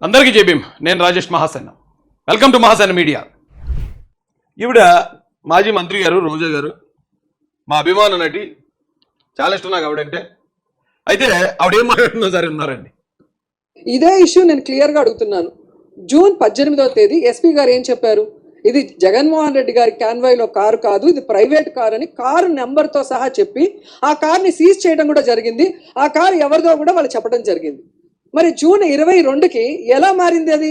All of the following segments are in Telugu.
అందరికీ జై భీమ్. నేను Rajesh Mahasena. Welcome to Mahasena media. ఈవిడ మాజీ మంత్రి గారు రోజా గారు, మా అభిమాన నటి. చాలా ఇష్టం నాకు ఆవిడంటే. అయితే ఆవిడ ఏం మాట్లాడుతుందో సరే ఉన్నారండి. ఇదే ఇష్యూ నేను క్లియర్గా అడుగుతున్నాను. జూన్ 18వ తేదీ ఎస్పీ గారు ఏం చెప్పారు? ఇది జగన్మోహన్ రెడ్డి గారి కాన్వాయ్లో కారు కాదు, ఇది ప్రైవేట్ కారు అని కారు నెంబర్తో సహా చెప్పి ఆ కార్ని సీజ్ చేయడం కూడా జరిగింది. ఆ కారు ఎవరిదో కూడా వాళ్ళు చెప్పడం జరిగింది. మరి జూన్ 22కి ఎలా మారింది? అది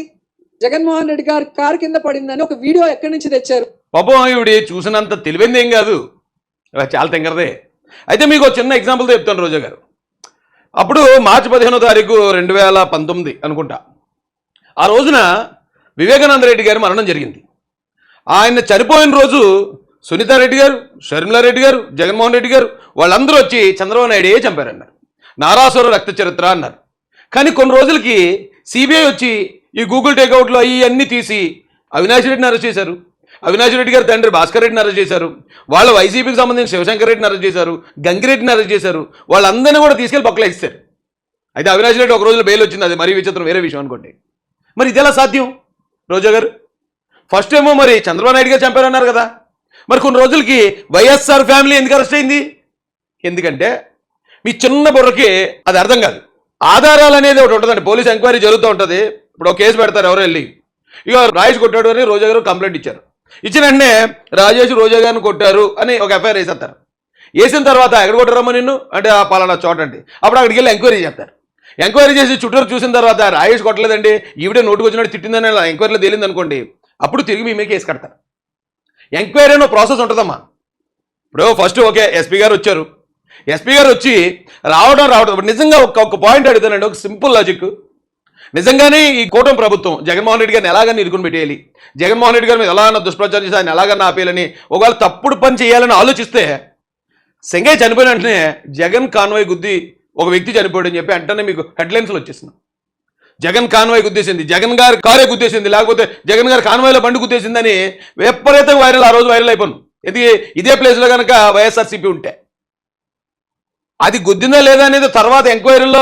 జగన్మోహన్ రెడ్డి గారి కారు కింద పడిందని ఒక వీడియో ఎక్కడి నుంచి తెచ్చారు? పాపం ఈవిడ చూసినంత తెలివైంది ఏం కాదు, చాలా తెంగరదే. అయితే మీకు ఒక చిన్న ఎగ్జాంపుల్తో చెప్తాను. రోజా గారు అప్పుడు మార్చి 15వ తారీఖు 2019 అనుకుంటా, ఆ రోజున వివేకానంద రెడ్డి గారి మరణం జరిగింది. ఆయన చనిపోయిన రోజు సునీతారెడ్డి గారు, షర్మిలారెడ్డి గారు, జగన్మోహన్ రెడ్డి గారు వాళ్ళందరూ వచ్చి చంద్రబాబు నాయుడే చంపారన్నారు, నారాసుర రక్త చరిత్ర అన్నారు. కానీ కొన్ని రోజులకి సిబిఐ వచ్చి ఈ గూగుల్ టేక్అవుట్లో అన్నీ తీసి అవినాష్ రెడ్డిని అరెస్ట్ చేశారు. అవినాష్ రెడ్డి గారి తండ్రి భాస్కర్ రెడ్డిని అరెస్ట్ చేశారు. వాళ్ళ వైసీపీకి సంబంధించిన శివశంకర్ రెడ్డిని అరెస్ట్ చేశారు, గంగిరెడ్డిని అరెస్ట్ చేశారు. వాళ్ళందరినీ కూడా తీసుకెళ్లి పక్కలో ఇస్తారు. అయితే అవినాష్ రెడ్డి ఒక రోజులో బెయిల్ వచ్చింది, అది మరీ విచిత్రం, వేరే విషయం అనుకోండి. మరి ఇది ఎలా సాధ్యం? రోజా గారు ఫస్ట్ ఏమో మరి చంద్రబాబు నాయుడు గారు చంపారన్నారు కదా, మరి కొన్ని రోజులకి వైఎస్ఆర్ ఫ్యామిలీ ఎందుకు అరెస్ట్ అయింది? ఎందుకంటే మీ చిన్న బుర్రకి అది అర్థం కాదు. ఆధారాలు అనేది ఒకటి ఉంటుందండి, పోలీస్ ఎంక్వైరీ జరుగుతూ ఉంటుంది. ఇప్పుడు ఒక కేసు పెడతారు, ఎవరు వెళ్ళి ఇక రాజేష్ కొట్టాడు అని రోజా గారు కంప్లైంట్ ఇచ్చారు. ఇచ్చిన వెంటనే రాజేష్ రోజా గారిని కొట్టారు అని ఒక ఎఫ్ఐఆర్ వేసేస్తారు. వేసిన తర్వాత ఎక్కడ కొట్టారమ్మా నిన్ను అంటే ఆ పలానా చోట అండి. అప్పుడు అక్కడికి వెళ్ళి ఎంక్వైరీ చేస్తారు. ఎంక్వైరీ చేసి చుట్టూరు చూసిన తర్వాత రాజేష్ కొట్టలేదండి, ఈవిడే నోటుకు వచ్చినట్టు తిట్టిందని ఎంక్వైరీలో తేలింది అనుకోండి, అప్పుడు తిరిగి మీ మీద కేసు కడతారు. ఎంక్వైరీ అనే ప్రాసెస్ ఉంటుందమ్మా. ఇప్పుడు ఫస్ట్ ఓకే ఎస్పీ గారు వచ్చారు, ఎస్పీ గారు వచ్చి రావడం నిజంగా ఒక పాయింట్ అడుగుతానండి, ఒక సింపుల్ లాజిక్. నిజంగానే ఈ కూటమి ప్రభుత్వం జగన్మోహన్ రెడ్డి గారిని ఎలాగన్నా ఇరుకుని పెట్టేయాలి, జగన్మోహన్ రెడ్డి గారి మీద ఎలాగన్నా దుష్ప్రచారం చేసి ఆయన ఎలాగన్నా ఆపేయాలని, ఒకవేళ తప్పుడు పని చేయాలని ఆలోచిస్తే సెంగయ్య చనిపోయిన వెంటనే జగన్ కాన్వాయ్ గుద్ది ఒక వ్యక్తి చనిపోయాడని చెప్పి వెంటనే మీకు హెడ్లైన్స్లో వచ్చేసింది. జగన్ కాన్వాయ్ గుద్దేసింది, జగన్ గారి కారే గుద్దేసింది, లేకపోతే జగన్ గారి కాన్వాయ్లో బండి గుద్దేసిందని విపరీతంగా వైరల్, ఆ రోజు వైరల్ అయిపోను. ఇదే ప్లేస్లో కనుక వైఎస్ఆర్సీపీ ఉంటే అది గుద్దిందా లేదా అనేది తర్వాత ఎంక్వైరీలో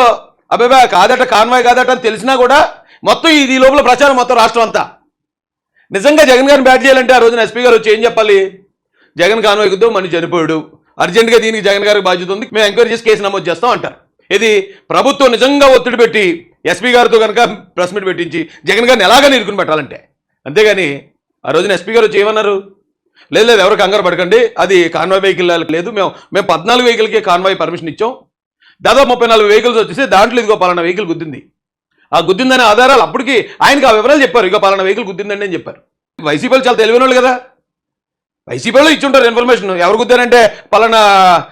అబ్బాయి కాదట, కాన్వాయ్ కాదట అని తెలిసినా కూడా మొత్తం ఈ లోపల ప్రచారం మొత్తం రాష్ట్రం అంతా. నిజంగా జగన్ గారిని బ్యాట్ చేయాలంటే ఆ రోజున ఎస్పీ గారు వచ్చి ఏం చెప్పాలి? జగన్ కాన్వాయ్ గుద్దు మనిషి చనిపోయాడు, అర్జెంట్గా దీనికి జగన్ గారికి బాధ్యత ఉంది, మేము ఎంక్వైరీ చేసి కేసు నమోదు చేస్తాం అంటారు. ఇది ప్రభుత్వం నిజంగా ఒత్తిడి పెట్టి ఎస్పీ గారితో కనుక ప్రెస్ మీట్ పెట్టించి జగన్ గారిని ఎలాగని ఇరుకుని పెట్టాలంటే. అంతేగాని ఆ రోజున ఎస్పీ గారు వచ్చి ఏమన్నారు? లేదు ఎవరు కంగారు పడకండి, అది కాన్వాయ్ వెహికల్ లేదు, మేము 14 వెహికల్కి కాన్వాయ్ పర్మిషన్ ఇచ్చాం, దాదాపు 34 వెహికల్స్ వచ్చేసి దాంట్లో ఇదిగో పలానా వెహికల్ గుద్దింది, ఆ గుద్దిందనే ఆధారాలు అప్పటికి ఆయనకి ఆ వివరాలు చెప్పారు, ఇక పలానా వెహికల్ గుద్దిందండి అని చెప్పారు. వైసీపీలు చాలా తెలివైన వాళ్ళు కదా, వైసీపీలో ఇచ్చుంటారు ఇన్ఫర్మేషన్, ఎవరు గుద్దారంటే పలానా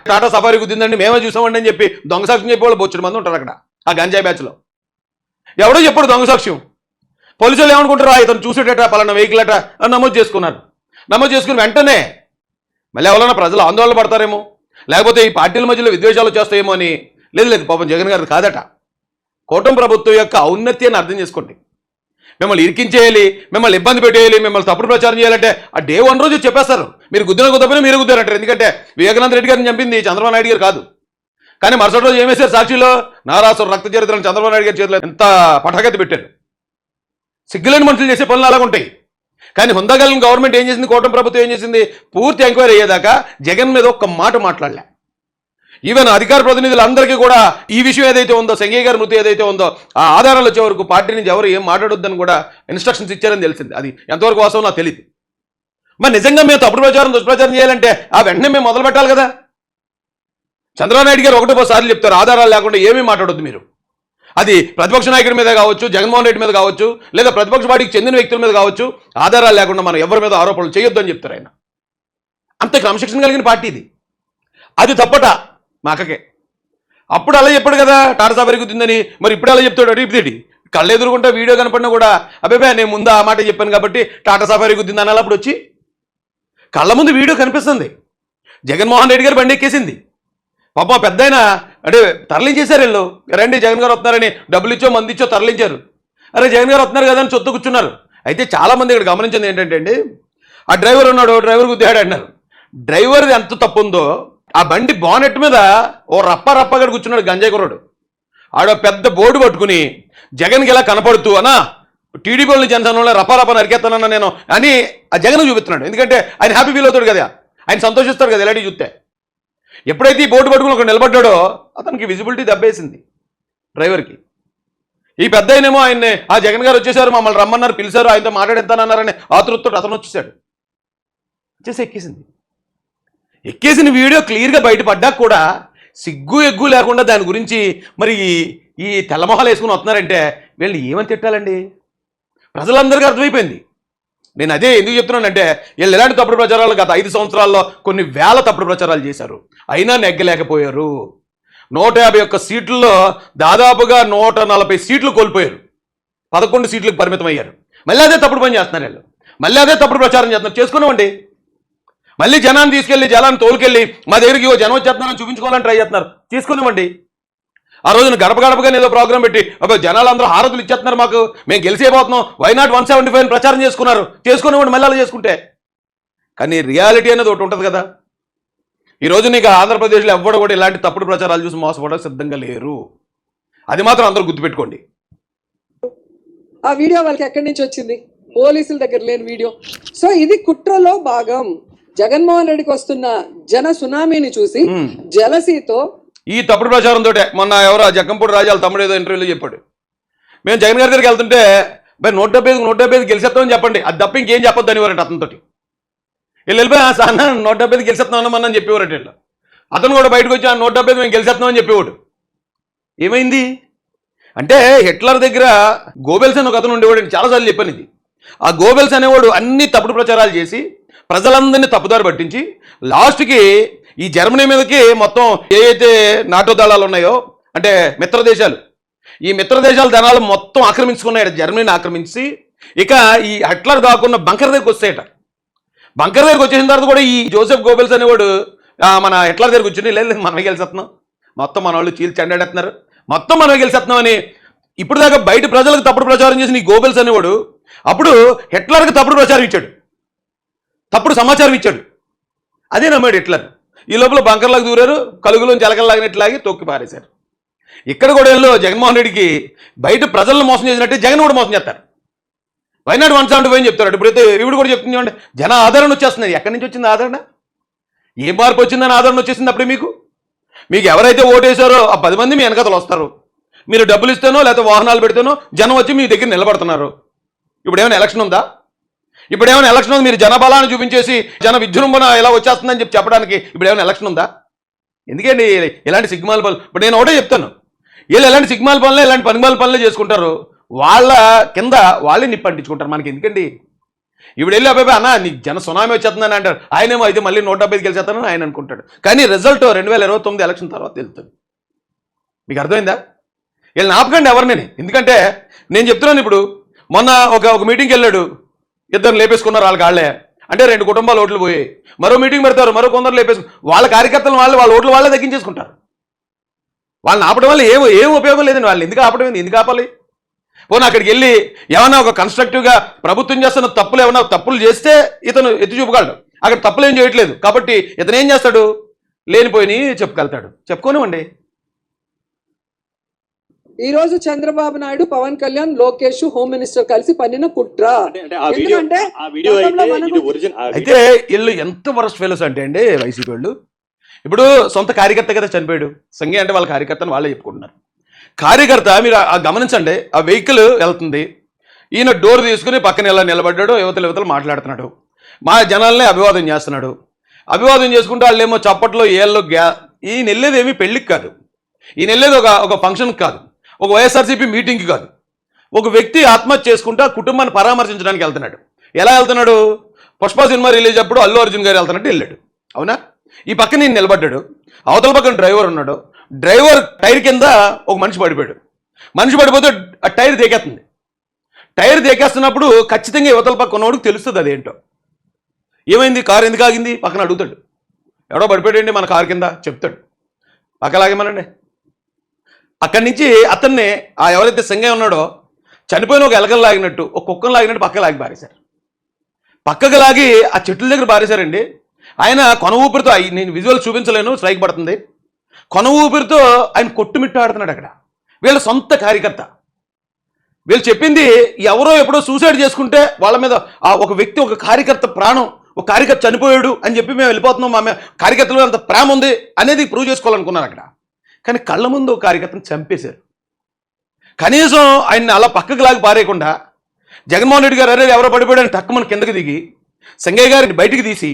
టాటా సఫారీ గుద్దిందండి మేమే చూసామండి అని చెప్పి దొంగ సాక్ష్యం చెప్పేవాళ్ళు బొచ్చుడు మంది ఉంటారు అక్కడ ఆ గంజాయి బ్యాచ్లో. ఎవడో చెప్పాడు దొంగ సాక్ష్యం. పోలీసులు ఏమనుకుంటారా, ఇతను చూసేటట పలానా వెహికల్ అట అని నమోదు చేసుకున్నారు. నమోదు చేసుకుని వెంటనే మళ్ళీ ఎవరైనా ప్రజలు ఆందోళన పడతారేమో, లేకపోతే ఈ పార్టీల మధ్యలో విద్వేషాలు చేస్తాయేమో అని. లేదు పాపం జగన్ గారు కాదట, కూటమి ప్రభుత్వం యొక్క ఔన్నత్యాన్ని అర్థం చేసుకోండి. మిమ్మల్ని ఇరికించేయాలి, మిమ్మల్ని ఇబ్బంది పెట్టేయాలి, మిమ్మల్ని తప్పుడు ప్రచారం చేయాలంటే ఆ డే 1 రోజు చెప్పేస్తారు, మీరు గుద్దపోయినా మీరు గుద్దారంటారు. ఎందుకంటే వివేకానంద రెడ్డి గారిని చంపింది చంద్రబాబు నాయుడు గారు కాదు. కానీ మరుసటి రోజు ఏమేశారు సాక్షిలో? నారాసుర రక్త చరిత్రను చంద్రబాబు నాయుడు గారి చేతిలో ఎంత పటాకత్తి పెట్టారు. సిగ్గులేని మనుషులు చేసే పనులు అలాగుంటాయి. కానీ హుందాగలిగిన గవర్నమెంట్ ఏం చేసింది, కూటమి ప్రభుత్వం ఏం చేసింది? పూర్తి ఎంక్వైరీ అయ్యేదాకా జగన్ మీద ఒక్క మాట మాట్లాడలే. ఈవెన్ అధికార ప్రతినిధులందరికీ కూడా ఈ విషయం ఏదైతే ఉందో, సంగయ్య గారి మృతి ఏదైతే ఉందో, ఆ ఆధారాలు వచ్చే వరకు పార్టీ నుంచి ఎవరు ఏం మాట్లాడొద్దని కూడా ఇన్స్ట్రక్షన్స్ ఇచ్చారని తెలిసింది. అది ఎంతవరకు వాస్తవం నాకు తెలియదు. మరి నిజంగా మేము తప్పుడు ప్రచారం దుష్ప్రచారం చేయాలంటే ఆ వెంటనే మేము మొదలు పెట్టాలి కదా. చంద్రబాబు నాయుడు గారు 1 సార్లు చెప్తారు, ఆధారాలు లేకుండా ఏమీ మాట్లాడొద్దు మీరు. అది ప్రతిపక్ష నాయకుడి మీద కావచ్చు, జగన్మోహన్ రెడ్డి మీద కావచ్చు, లేదా ప్రతిపక్ష పార్టీకి చెందిన వ్యక్తుల మీద కావచ్చు, ఆధారాలు లేకుండా మనం ఎవరి మీద ఆరోపణలు చేయొద్దు అని చెప్తారు ఆయన. అంత క్రమశిక్షణ కలిగిన పార్టీ ఇది. అది తప్పట మా అక్కకే. అప్పుడు అలా చెప్పాడు కదా టాటా సఫారీ గుద్దిందని, మరి ఇప్పుడు అలా చెప్తాడు రీపిదేటి. కళ్ళు ఎదురుకుంటా వీడియో కనపడినా కూడా అబ్బాయి నేను ముందు ఆ మాట చెప్పాను కాబట్టి టాటా సఫారీ గుద్దింది అనాలి. అప్పుడు వచ్చి కళ్ళ ముందు వీడియో కనిపిస్తుంది, జగన్మోహన్ రెడ్డి గారు బండి ఎక్కేసింది. పాప పెద్ద ఆయన అంటే తరలించేశారు. వీళ్ళు రండి జగన్ గారు వస్తున్నారని డబ్బులు ఇచ్చో మంది ఇచ్చో తరలించారు. అరే జగన్ గారు వస్తున్నారు కదా అని చొత్తు కూర్చున్నారు. అయితే చాలామంది ఇక్కడ గమనించింది ఏంటంటే అండి, ఆ డ్రైవర్ ఉన్నాడు, డ్రైవర్ గుద్దాడు అన్నారు. డ్రైవర్ది ఎంత తప్పు ఉందో, ఆ బండి బానెట్ మీద ఓ రప్పగా కూర్చున్నాడు గంజాయి కుర్రాడు. ఆడ పెద్ద బోర్డు పట్టుకుని జగన్కి ఇలా కనపడుతూ అనా టీడీపీ వాళ్ళని జనసేనలో రపారప నరికేస్తానన్నా నేను అని ఆ జగన్ చూపిస్తున్నాడు. ఎందుకంటే ఆయన హ్యాపీ ఫీల్ అవుతాడు కదా, ఆయన సంతోషిస్తాడు కదా ఇలాంటివి చూస్తే. ఎప్పుడైతే ఈ బోర్డు పట్టుకుని ఒక నిలబడ్డాడో అతనికి విజిబిలిటీ దెబ్బేసింది డ్రైవర్కి. ఈ పెద్ద ఆయనేమో ఆయన్ని ఆ జగన్ గారు వచ్చేసారు, మమ్మల్ని రమ్మన్నారు, పిలిచారు, ఆయనతో మాట్లాడేస్తానన్నారని ఆతృతతో అతను వచ్చేసాడు. వచ్చేసి ఎక్కేసిన వీడియో క్లియర్గా బయటపడ్డాక కూడా సిగ్గు ఎగ్గు లేకుండా దాని గురించి మరి ఈ తెల్లమొహాలు వేసుకుని వస్తున్నారంటే వీళ్ళని ఏమని తిట్టాలండి? ప్రజలందరికీ అర్థమైపోయింది. నేను అదే ఎందుకు చెప్తున్నానంటే వీళ్ళు ఎలాంటి తప్పుడు ప్రచారాలు గత 5 సంవత్సరాల్లో కొన్ని వేల తప్పుడు ప్రచారాలు చేశారు, అయినా నెగ్గలేకపోయారు. 151 సీట్లలో దాదాపుగా 140 సీట్లు కోల్పోయారు, 11 సీట్లకు పరిమితం అయ్యారు. మళ్ళీ అదే తప్పుడు పని చేస్తున్నారు వీళ్ళు, మళ్ళీ అదే తప్పుడు ప్రచారం చేస్తున్నారు. చేసుకున్నామండి, మళ్ళీ జనాన్ని తీసుకెళ్ళి జనాన్ని తోలుకెళ్ళి మా దగ్గరికి జనం వచ్చేస్తున్నారని చూపించుకోవాలని ట్రై చేస్తున్నారు. తీసుకున్నామండి. ఆ రోజున గడప గడపగా ఏదో ప్రోగ్రామ్ పెట్టి అబ్బా జనాలు అందరూ హారతులు ఇచ్చేస్తున్నారు, మాకు మేము గెలిచేపోతున్నాం, వైనాట్ 175 ప్రచారం చేసుకునేవాడు మళ్ళీ అలా చేసుకుంటే. కానీ రియాలిటీ అనేది ఒకటి ఉంటుంది కదా. ఈ రోజు నీకు ఆంధ్రప్రదేశ్లో ఎవ్వడు కూడా ఇలాంటి తప్పుడు ప్రచారాలు చూసి మోసపోవడానికి సిద్ధంగా లేరు, అది మాత్రం అందరూ గుర్తుపెట్టుకోండి. ఆ వీడియో వాళ్ళకి ఎక్కడి నుంచి వచ్చింది? పోలీసుల దగ్గర లేని వీడియో. సో ఇది కుట్రలో భాగం. జగన్మోహన్ రెడ్డికి వస్తున్న జన సునామీని చూసి జలసీతో ఈ తప్పుడు ప్రచారంతో మొన్న ఎవరో జక్కంపూడి రాజాల తమ్ముడు ఏదో ఇంటర్వ్యూలో చెప్పాడు, మేము జగన్ గారి దగ్గరికి వెళ్తుంటే మరి 175 గెలిచేస్తామని చెప్పండి, అది తప్ప ఇంకేం చెప్పొద్దు అనేవారంట అతనితో. వీళ్ళు వెళ్ళిపోయి సార్ 175 గెలిచేస్తున్నామని చెప్పేవారట వీళ్ళు. అతను కూడా బయటకు వచ్చి 175 మేము గెలిచేస్తున్నామని చెప్పేవాడు. ఏమైంది అంటే హిట్లర్ దగ్గర గోబెల్స్ అని ఒక అతను ఉండేవాడు, చాలాసార్లు చెప్పాను ఇది. ఆ గోబెల్స్ అనేవాడు అన్ని తప్పుడు ప్రచారాలు చేసి ప్రజలందరినీ తప్పుదారి పట్టించి లాస్ట్కి ఈ జర్మనీ మీదకి మొత్తం ఏవైతే నాటో దళాలు ఉన్నాయో అంటే మిత్ర దేశాలు, ఈ మిత్ర దేశాల ధనాలు మొత్తం ఆక్రమించుకున్నాయట, జర్మనీని ఆక్రమించి. ఇక ఈ హిట్లర్ కాకుండా బంకర్ దగ్గరికి వస్తాయట. బంకర్ దగ్గరికి వచ్చేసిన తర్వాత కూడా ఈ జోసెఫ్ గోబెల్స్ అనేవాడు మన హిట్లర్ దగ్గరికి వచ్చి లేదు మనమే గెలిచేస్తున్నాం, మొత్తం మన వాళ్ళు చీల్చి చెండాడేస్తున్నారు, మొత్తం మనమే గెలిచేస్తున్నాం అని ఇప్పుడు దాకా బయట ప్రజలకు తప్పుడు ప్రచారం చేసిన ఈ గోబెల్స్ అనేవాడు అప్పుడు హిట్లర్కి తప్పుడు ప్రచారం ఇచ్చాడు, తప్పుడు సమాచారం ఇచ్చాడు. అదే నమ్మాడు హిట్లర్. ఈ లోపల బంకర్లకు దూరారు, కలుగులోంచి ఎలకల్లాగినట్లాగి తొక్కి పారేశారు. ఇక్కడ కూడా వీళ్ళు జగన్మోహన్ రెడ్డికి బయట ప్రజలను మోసం చేసినట్టే జగన్ కూడా మోసం చేస్తారు. వైనాడు 175 అని చెప్తారు. ఇప్పుడైతే ఇవిడు కూడా చెప్తుంది అంటే జన ఆదరణ వచ్చేస్తున్నది. ఎక్కడి నుంచి వచ్చింది ఆదరణ? ఏ మార్పు వచ్చిందని ఆదరణ వచ్చేసింది అప్పుడే మీకు ఎవరైతే ఓటేశారో ఆ 10 మంది మీ వెనకతలు వస్తారు. మీరు డబ్బులు ఇస్తేనో లేకపోతే వాహనాలు పెడితేనో జనం వచ్చి మీ దగ్గర నిలబడుతున్నారు. ఇప్పుడు ఏమైనా ఎలక్షన్ ఉందా? ఇప్పుడు ఏమైనా ఎలక్షన్ ఉంది? మీరు జనబలాన్ని చూపించేసి జన విజృంభణ ఎలా వచ్చేస్తుందని చెప్పడానికి ఇప్పుడు ఏమైనా ఎలక్షన్ ఉందా? ఎందుకండి ఇలాంటి సిగ్మాల పనులు? ఇప్పుడు నేను ఒకటే చెప్తాను, వీళ్ళు ఎలాంటి సిగ్మాల పనులే ఇలాంటి పనిమాల పనులే చేసుకుంటారు, వాళ్ళ కింద వాళ్ళే నిప్పు అంటించుకుంటారు. మనకి ఎందుకండి? ఇప్పుడు వెళ్ళి అబ్బాయి అన్న నీకు జన సునామీ వచ్చేస్తుందని అంటారు, ఆయనేమో అయితే మళ్ళీ 175 గెలిచేస్తానని ఆయన అనుకుంటాడు. కానీ రిజల్ట్ 2029 ఎలక్షన్ తర్వాత తెలుస్తుంది. మీకు అర్థమైందా? వీళ్ళని ఆపకండి ఎవరిని. ఎందుకంటే నేను చెప్తున్నాను, ఇప్పుడు మొన్న ఒక మీటింగ్కి వెళ్ళాడు, ఇద్దరు లేపేసుకున్నారు వాళ్ళ కాళ్ళే, అంటే 2 కుటుంబాలు ఓట్లు పోయాయి. మరో మీటింగ్ పెడతారు, మరో కొందరు లేపేసుకు వాళ్ళ కార్యకర్తలు వాళ్ళ ఓట్లు వాళ్ళే తగ్గించేసుకుంటారు. వాళ్ళని ఆపడం వల్ల ఏం ఉపయోగం లేదండి. వాళ్ళు ఎందుకు ఆపడం, ఎందుకు ఆపాలి? పోనీ అక్కడికి వెళ్ళి ఏమన్నా ఒక కన్స్ట్రక్టివ్గా ప్రభుత్వం చేస్తున్న తప్పులు ఏమన్నా తప్పులు చేస్తే ఇతను ఎత్తి చూపగలడు. అక్కడ తప్పులు ఏం చేయట్లేదు కాబట్టి ఇతను ఏం చేస్తాడు, లేనిపోయి చెప్పుకెళ్తాడు. చెప్పుకోనివ్వండి. ఈ రోజు చంద్రబాబు నాయుడు, పవన్ కళ్యాణ్, లోకేష్, హోమ్ మినిస్టర్ కలిసి పన్నిన కుట్ర. ఎందుకంటే అయితే వీళ్ళు ఎంత వరస్ట్ ఫెలోస్ అంటే అండి వైసీపీ వాళ్ళు. ఇప్పుడు సొంత కార్యకర్త కదా చనిపోయాడు, సంఘే అంటే వాళ్ళ కార్యకర్తను వాళ్ళే చెప్పుకుంటున్నారు. కార్యకర్త మీరు గమనించండి, ఆ వెహికల్ వెళ్తుంది, ఈయన డోర్ తీసుకుని పక్కన ఎలా నిలబడ్డాడు, యువతలు మాట్లాడుతున్నాడు, మా జనాలనే అభివాదం చేస్తున్నాడు. అభివాదం చేసుకుంటే వాళ్ళు ఏమో చప్పట్లో ఏళ్ళు ఈయన వెళ్ళేది ఏమీ పెళ్ళికి కాదు, ఈయన వెళ్ళేది ఒక ఫంక్షన్కి కాదు, ఒక వైఎస్ఆర్సీపీ మీటింగ్కి కాదు. ఒక వ్యక్తి ఆత్మహత్య చేసుకుంటే కుటుంబాన్ని పరామర్శించడానికి వెళ్తున్నాడు. ఎలా వెళ్తున్నాడు? పుష్ప సినిమా రిలీజ్ అప్పుడు అల్లు అర్జున్ గారు వెళ్తున్నట్టు వెళ్ళాడు. అవునా? ఈ పక్కన నేను నిలబడ్డాడు, అవతల పక్కన డ్రైవర్ ఉన్నాడు. డ్రైవర్ టైర్ కింద ఒక మనిషి పడిపోయాడు. మనిషి పడిపోతే ఆ టైర్ దేకేస్తుంది. టైర్ దేకేస్తున్నప్పుడు ఖచ్చితంగా యువతల పక్క ఉన్నవాడికి తెలుస్తుంది అదేంటో. ఏమైంది, కారు ఎందుకు ఆగింది పక్కన అడుగుతాడు. ఎవడో పడిపోయాడండి మన కారు కింద చెప్తాడు, పక్కలాగేమనండి. అక్కడి నుంచి అతన్ని ఎవరైతే సంఘం ఉన్నాడో చనిపోయిన ఒక ఎలకలు లాగినట్టు, ఒక కుక్కను లాగినట్టు పక్క లాగి పారేశారు. పక్కకు లాగి ఆ చెట్ల దగ్గర పారేశారండి. ఆయన కొన ఊపిరితో, నేను విజువల్ చూపించలేను, స్ట్రైక్ పడుతుంది, కొన ఊపిరితో ఆయన కొట్టుమిట్టాడుతున్నాడు అక్కడ. వీళ్ళ సొంత కార్యకర్త. వీళ్ళు చెప్పింది ఎవరో ఎప్పుడో సూసైడ్ చేసుకుంటే వాళ్ళ మీద ఆ ఒక వ్యక్తి, ఒక కార్యకర్త ప్రాణం, ఒక కార్యకర్త చనిపోయాడు అని చెప్పి మేము వెళ్ళిపోతున్నాం, మా కార్యకర్తలు అంత ప్రేమ ఉంది అనేది ప్రూవ్ చేసుకోవాలనుకున్నారు అక్కడ. కానీ కళ్ళ ముందు ఒక కార్యకర్తను చంపేశారు. కనీసం ఆయన్ని అలా పక్కకు లాగి పారేయకుండా జగన్మోహన్ రెడ్డి గారు అరే ఎవరో పడిపోయాడని టక్కుమని కిందకి దిగి సంగయ్య గారిని బయటికి తీసి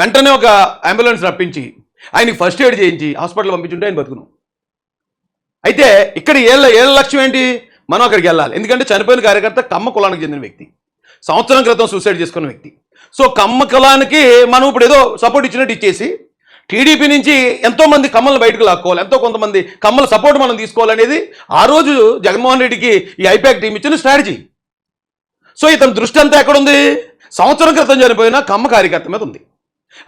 వెంటనే ఒక అంబులెన్స్ రప్పించి ఆయనకి ఫస్ట్ ఎయిడ్ చేయించి హాస్పిటల్ పంపించుంటే ఆయన బతుకును. అయితే ఇక్కడ ఏళ్ళ లక్ష్యం ఏంటి? మనం అక్కడికి వెళ్ళాలి. ఎందుకంటే చనిపోయిన కార్యకర్త కమ్మ కులానికి చెందిన వ్యక్తి, సంవత్సరం క్రితం సూసైడ్ చేసుకున్న వ్యక్తి. సో కమ్మ కులానికి మనం ఇప్పుడు ఏదో సపోర్ట్ ఇచ్చినట్టు ఇచ్చేసి టీడీపీ నుంచి ఎంతోమంది కమ్మలు బయటకు లాక్కోవాలి, ఎంతో కొంతమంది కమ్మల సపోర్ట్ మనం తీసుకోవాలనేది ఆ రోజు జగన్మోహన్ రెడ్డికి ఈ ఐపాక్ టీం ఇచ్చిన స్ట్రాటజీ. సో ఇతని దృష్టి అంతా ఎక్కడుంది? సంవత్సరం క్రితం చనిపోయిన కమ్మ కార్యకర్త మీద ఉంది.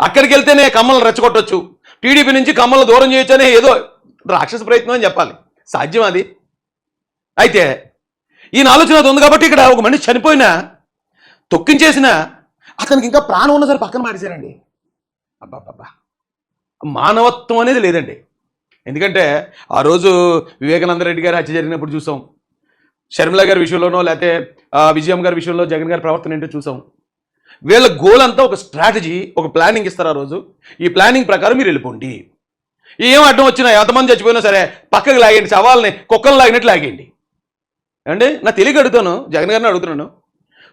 అక్కడికి వెళ్తేనే కమ్మలను రెచ్చగొట్టొచ్చు, టీడీపీ నుంచి కమ్మలను దూరం చేయొచ్చు అనే ఏదో రాక్షస ప్రయత్నం అని చెప్పాలి. సాధ్యం అది? అయితే ఈయన ఆలోచన అది ఉంది కాబట్టి ఇక్కడ ఒక మనిషి చనిపోయినా తొక్కించేసిన అతనికి ఇంకా ప్రాణం ఉన్న సరే పక్కన మాడేశారండి. అబ్బాబ్బా, మానవత్వం అనేది లేదండి. ఎందుకంటే ఆ రోజు వివేకానంద రెడ్డి గారి హత్య జరిగినప్పుడు చూసాం, షర్మిల గారి విషయంలోనో లేకపోతే విజయం గారి విషయంలో జగన్ గారి ప్రవర్తన ఏంటో చూసాం. వీళ్ళ గోల్ అంతా ఒక స్ట్రాటజీ, ఒక ప్లానింగ్ ఇస్తారు ఆ రోజు. ఈ ప్లానింగ్ ప్రకారం మీరు వెళ్ళిపోండి, ఏం అడ్డం వచ్చినా ఎంతమంది చచ్చిపోయినా సరే పక్కకు లాగేయండి, సవాల్ని కుక్కలు లాగినట్టు లాగేయండి. అండి నా తెలియక అడుగుతాను, జగన్ గారిని అడుగుతున్నాను.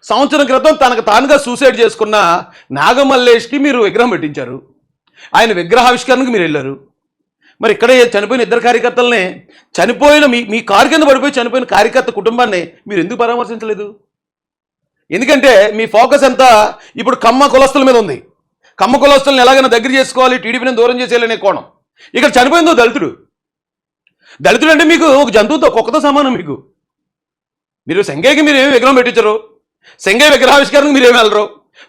సంవత్సరం క్రితం తనకు తానుగా సూసైడ్ చేసుకున్న నాగమల్లేష్కి మీరు విగ్రహం పెట్టించారు, ఆయన విగ్రహావిష్కరణకు మీరు వెళ్ళారు. మరి ఇక్కడే చనిపోయిన ఇద్దరు కార్యకర్తలనే, చనిపోయిన మీ కారు కింద పడిపోయి చనిపోయిన కార్యకర్త కుటుంబాన్ని మీరు ఎందుకు పరామర్శించలేదు? ఎందుకంటే మీ ఫోకస్ అంతా ఇప్పుడు కమ్మ కులస్తుల మీద ఉంది. కమ్మ కులస్తులను ఎలాగైనా దగ్గర చేసుకోవాలి, టీడీపీని దూరం చేసేయాలనే కోణం. ఇక్కడ చనిపోయిందో దళితుడు. దళితుడు అంటే మీకు ఒక జంతువుతో, కుక్కతో సమానం. మీరు సంగయ్యకి మీరు ఏమి విగ్రహం పెట్టించరు, సంగయ్య విగ్రహావిష్కరణకు మీరు ఏమి వెళ్ళరు.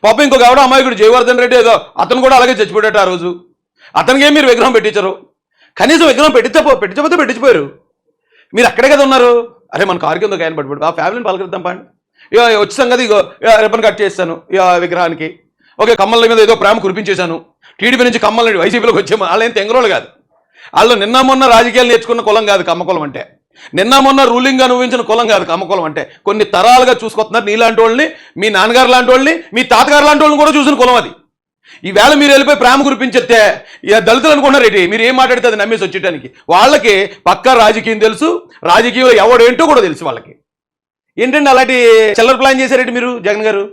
పాపం ఇంకొక ఆవిడ అమాయకుడు జయవర్ధన్ రెడ్డి ఏదో అతను కూడా అలాగే చచ్చిపోయాడు ఆ రోజు, అతనికి ఏమి మీరు విగ్రహం పెట్టించరు. కనీసం విగ్రహం పెట్టించకపోతే పెట్టించిపోయారు. మీరు అక్కడే కదా ఉన్నారు. అరే మన కారు కింద ఆయన పడిపోయాడు, ఆ ఫ్యామిలీని పలకరిద్దాం పండి, ఇక వచ్చి సంగతి ఇగో రిబ్బన్ కట్ చేస్తాను విగ్రహానికి, ఓకే కమ్మల మీద ఏదో ప్రేమ కురిపించేశాను. టీడీపీ నుంచి కమ్మల్ని వైసీపీలోకి వచ్చాము. వాళ్ళు ఏం తెంగరోళ్ళు కాదు, వాళ్ళు నిన్న మొన్న రాజకీయాలు నేర్చుకున్న కులం కాదు కమ్మ కులం అంటే, నిన్న మొన్న రూలింగ్ అనుభవించిన కులం కాదు కమ్మ కులం అంటే. కొన్ని తరాలుగా చూసుకొస్తున్నారు. నీలాంటి వాళ్ళని, మీ నాన్నగారు లాంటి వాళ్ళని, మీ తాతగారు లాంటి వాళ్ళని కూడా చూసిన కులం అది. ఈవేళ మీరు వెళ్ళిపోయి ప్రేమ కురిపించేస్తే ఇక దళితులు అనుకున్నారు ఏంటి, మీరు ఏం మాట్లాడితే అది నమ్మేసి వచ్చేటానికి. వాళ్ళకి పక్కా రాజకీయం తెలుసు, రాజకీయంలో ఎవడేంటో కూడా తెలుసు వాళ్ళకి. ఏంటంటే అలాంటి చిల్లర ప్లాన్ చేశారేంటి మీరు జగన్ గారు?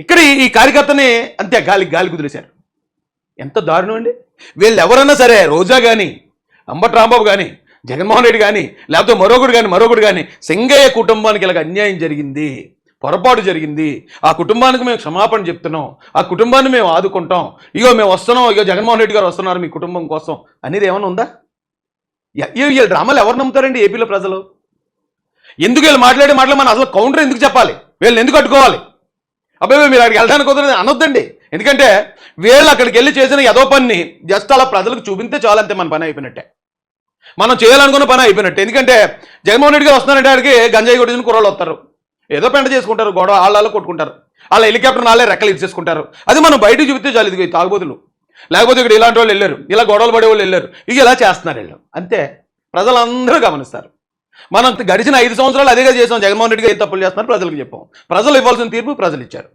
ఇక్కడ ఈ కార్యకర్తని అంతే గాలి కుదిలేశారు. ఎంత దారుణం అండి. వీళ్ళు ఎవరన్నా సరే, రోజా కానీ, అంబటి రాంబాబు కానీ, జగన్మోహన్ రెడ్డి కానీ, లేకపోతే మరొకడు కానీ సింగయ్య కుటుంబానికి ఇలాగ అన్యాయం జరిగింది, పొరపాటు జరిగింది, ఆ కుటుంబానికి మేము క్షమాపణ చెప్తున్నాం, ఆ కుటుంబాన్ని మేము ఆదుకుంటాం, ఇగో మేము వస్తున్నాం, ఇగో జగన్మోహన్ రెడ్డి గారు వస్తున్నారు మీ కుటుంబం కోసం అనేది ఏమైనా ఉందా? వీళ్ళ డ్రామాలు ఎవరు నమ్ముతారండి ఏపీలో ప్రజలు? ఎందుకు వీళ్ళు మాట్లాడే మాటలు మనం అసలు కౌంటర్ ఎందుకు చెప్పాలి, వీళ్ళని ఎందుకు అడ్డుకోవాలి? అబ్బాయి మీరు అక్కడికి వెళ్ళడానికి కుదరదు అనొద్దండి. ఎందుకంటే వీళ్ళు అక్కడికి వెళ్ళి చేసిన ఏదో పని జస్ట్ అలా ప్రజలకు చూపిస్తే చాలంతే మన పని అయిపోయినట్టే, మనం చేయాలనుకున్న పని అయిపోయినట్టే. ఎందుకంటే జగన్మోహన్ రెడ్డి గారు వస్తున్నారంటే ఆడికి గంజాయి కొట్టిన కుర్రోళ్ళు వస్తారు, ఏదో పెంట చేసుకుంటారు, గొడవ వాళ్ళ కొట్టుకుంటారు, వాళ్ళ హెలికాప్టర్ వాళ్ళే రెక్కలు ఇచ్చేసుకుంటారు. అది మనం బయటకు చూపిస్తే చాలు, ఇది తాగుబోతులు, లేకపోతే ఇక్కడ ఇలాంటి వాళ్ళు వెళ్ళారు, ఇలా గొడవలు పడే వాళ్ళు వెళ్ళారు, ఇక ఇలా చేస్తున్నారు వీళ్ళు, అంతే. ప్రజలందరూ గమనిస్తారు. మనం గడిచిన 5 సంవత్సరాలు అదేగా చేసాం. జగన్మోహన్ రెడ్డి గారు ఏ తప్పులు చేస్తున్నారు ప్రజలకు చెప్పాం, ప్రజలు ఇవ్వాల్సిన తీర్పు ప్రజలు ఇచ్చారు.